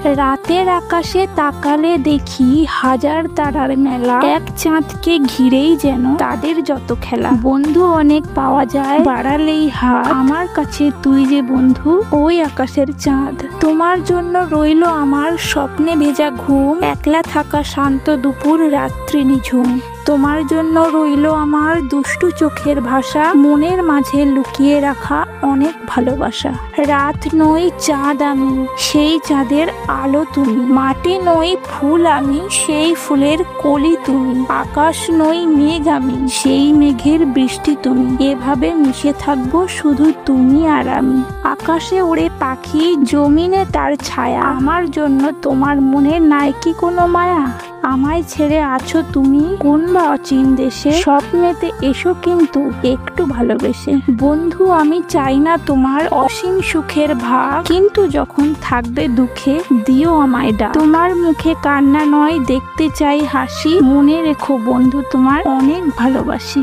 রাতের আকাশে তাকালে দেখি হাজার তারার মেলা, এক চাঁদকে ঘিরেই যেন তাদের যত খেলা। বন্ধু অনেক পাওয়া যায় বাড়ালেই হাত, আমার কাছে তুই যে বন্ধু ওই আকাশের চাঁদ। তোমার জন্য রইল আমার স্বপ্নে ভেজা ঘুম, একলা থাকা শান্ত দুপুর রাত্রি নিঝুম। তোমার জন্য রইল আমার দুষ্টু চোখের ভাষা, মনের মাঝে লুকিয়ে রাখা অনেক ভালোবাসা। রাত নই চাঁদ আমি, সেই চাঁদের আলো তুমি। মাটি নই ফুল আমি, সেই ফুলের কলি তুমি। আকাশ নই মেঘ আমি, সেই মেঘের বৃষ্টি তুমি। এভাবে মিশে থাকবো শুধু তুমি আর আমি। আকাশে ওড়ে পাখি, জমিনে তার ছায়া, আমার জন্য তোমার মনে নাই কি কোনো মায়া? আমায় ছেড়ে আছো তুমি কোন বা অচিন দেশে, স্বপ্নেতে এসো কিন্তু একটু ভালোবেসে। বন্ধু আমি চাই না তোমার অসীম সুখের ভাগ, কিন্তু যখন থাকবে দুঃখে দিও আমায় ডাক। তোমার মুখে কান্না নয় দেখতে চাই হাসি, মনে রেখো বন্ধু তোমার অনেক ভালোবাসি।